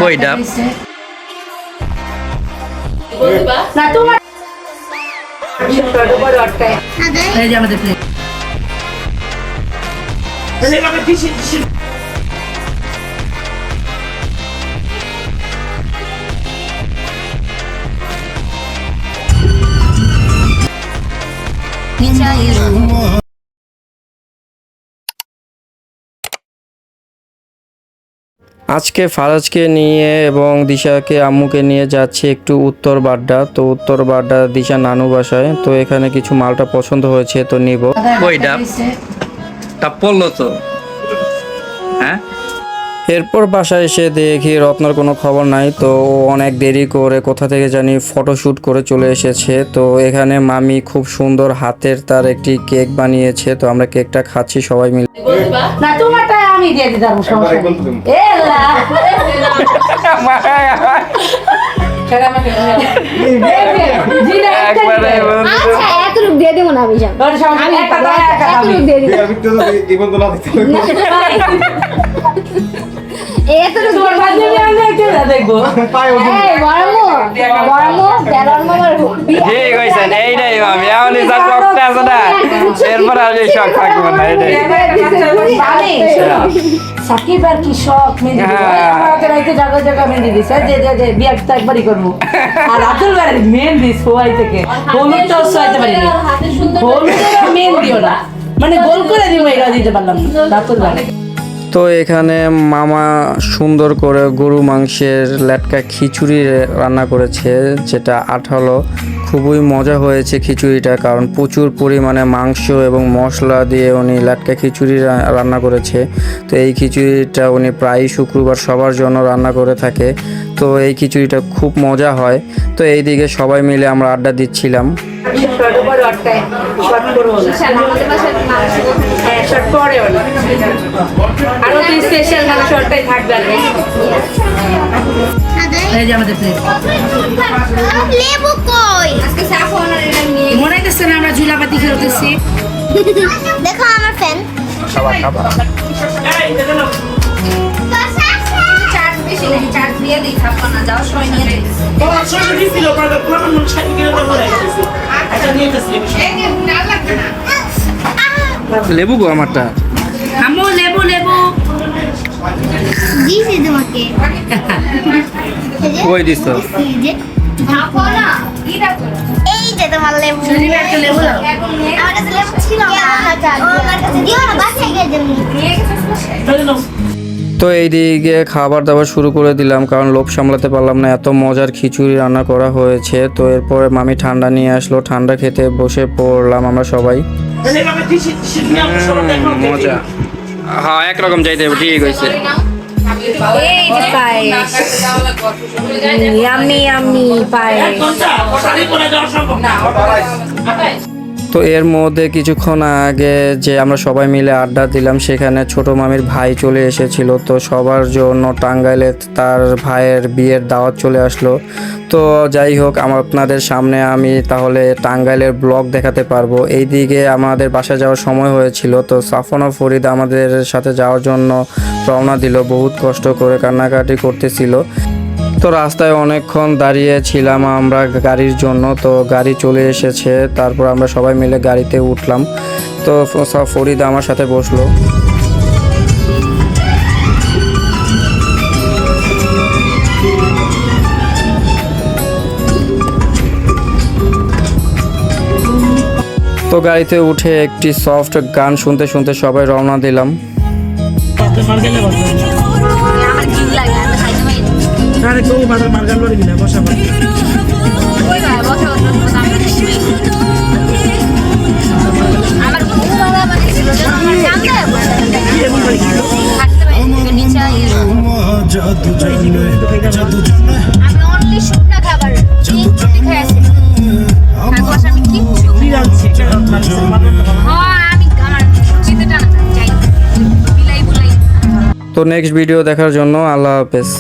কইটা না তোমার এই যে আমাদের প্লেট আজকে ফারাজকে নিয়ে এবং দিশাকে আম্মুকে নিয়ে যাচ্ছি একটু উত্তর বাড্ডা। তো উত্তর বাড্ডা দিশা নানু বাসায়। তো এখানে কিছু মালটা পছন্দ হয়েছে তো নিব। কইটা তা পড়লো তো হ্যাঁ। এরপর বাসায় এসে দেখি রত্নার কোনো খবর নাই। তো ও অনেক দেরি করে কোথা থেকে জানি ফটোশ্যুট করে চলে এসেছে। তো এখানে মামি খুব সুন্দর হাতের তার একটি কেক বানিয়েছে। তো আমরা কেকটা খাচ্ছি সবাই মিলে। না তোমারটা আমি দিয়ে দিতে পারবো সমস্যা নেই এলা আচ্ছা এত রূপ দিয়ে দেবো না আমি জানি আমি এত রূপ দিয়ে দিবো আমি তো জীবন তো না দিতে এত রূপ তোমার বাজে আমি একটু দেখবো এই বড়মো তেরোর মামার ঠিক হয়েছে এইটাই মামি এমনই যা শখটা আছে না এরপর আর এই শখ থাকবো না এটাই। সাকিব আর কি শখ মেহেন্দি আমাকে রাইতে জায়গা জায়গা মেহেন্দি দিছে যে বিয়ে তো একবারই করবো আর রাতুল বেড়ে মেহেন্দি সোয়াই থেকে হলুদটাও সোয়াইতে পারিনি হলুদের মেহেন্দিও না মানে গোল করে দিব এটা দিতে পারলাম না রাতুল বেড়ে। তো এখানে মামা সুন্দর করে গরু মাংসের লেটকা খিচুড়ি রান্না করেছে, যেটা আঠালো। খুবই মজা হয়েছে খিচুড়িটা, কারণ প্রচুর পরিমাণে মাংস এবং মশলা দিয়ে উনি লেটকা খিচুড়ি রান্না করেছে। তো এই খিচুড়িটা উনি প্রায়ই শুক্রবার সবার জন্য রান্না করে থাকে। তো এই খিচুড়িটা খুব মজা হয়। তো এইদিকে সবাই মিলে আমরা আড্ডা দিচ্ছিলাম। লেবু কই আজকে সাফন আর এটা নিয়ে মনে হইতেছে না আমরা ঝুলাপাতি খেলতেছি। দেখো আমার ফ্যান চার্জ বেশি নেই, চার্জ দিয়ে দিই থাকো না যাও সময় নিয়ে দিই লেবু গো আমারটা আম্মু লেবু লেবু দিছি তোমাকে কই দিছ? এই যে তোমার লেবু লেবু দাও। আমার কাছে লেবু ছিল না আমার কাছে দিও না বাসায় গিয়ে দেবো নিয়ে গেছে তো এইদিকে খাবার দাবার শুরু করে দিলাম, কারণ লোভ সামলাতে পারলাম না, এত মজার খিচুড়ি রান্না করা হয়েছে। তো এরপরে মামি ঠান্ডা নিয়ে আসলো, ঠান্ডা খেতে বসে পড়লাম আমরা সবাই। মজা হ্যাঁ একরকম যাইতে হবে, ঠিক হয়েছে। এই যে পায়েস ইয়াম্মি ইয়াম্মি পায়েস তো এর মধ্যে কিছুক্ষণ আগে যে আমরা সবাই মিলে আড্ডা দিলাম, সেখানে ছোট মামির ভাই চলে এসেছিল। তো সবার জন্য টাঙ্গাইলে তার ভাইয়ের বিয়ের দাওয়াত চলে আসলো। তো যাই হোক, আপনাদের সামনে আমি তাহলে টাঙ্গাইলের ব্লগ দেখাতে পারবো। এইদিকে আমাদের বাসায় যাওয়ার সময় হয়েছিল। তো সাফন ও ফরিদা আমাদের সাথে যাওয়ার জন্য রওনা দিল, বহুত কষ্ট করে কান্নাকাটি করতেছিল। তো রাস্তায় অনেকক্ষণ দাঁড়িয়েছিলাম আমরা গাড়ির জন্য। তো গাড়ি চলে এসেছে, তারপর আমরা সবাই মিলে গাড়িতে উঠলাম। তো ফরিদা আমার সাথে বসলো। তো গাড়িতে উঠে একটি সফট গান শুনতে শুনতে সবাই রওনা দিলাম। আমার ঘিন লাগে আমি খাইতে পারি না আরে কই বাজার মার্গান লরি না বসা ওই ভাই বসে আমার ঘুম ভালো বানিয়েছিল আমার সামনে হাঁটতে পারি নিচে আমি অনলি শুকনা খাবার তিন রুটি খেয়েছি তারপর আমি কিচ্ছু হ্যাঁ আমি আমার চিন্তা টানা যাই বিলাই বুলাই। তো নেক্সট ভিডিও দেখার জন্য আল্লাহ হাফেজ।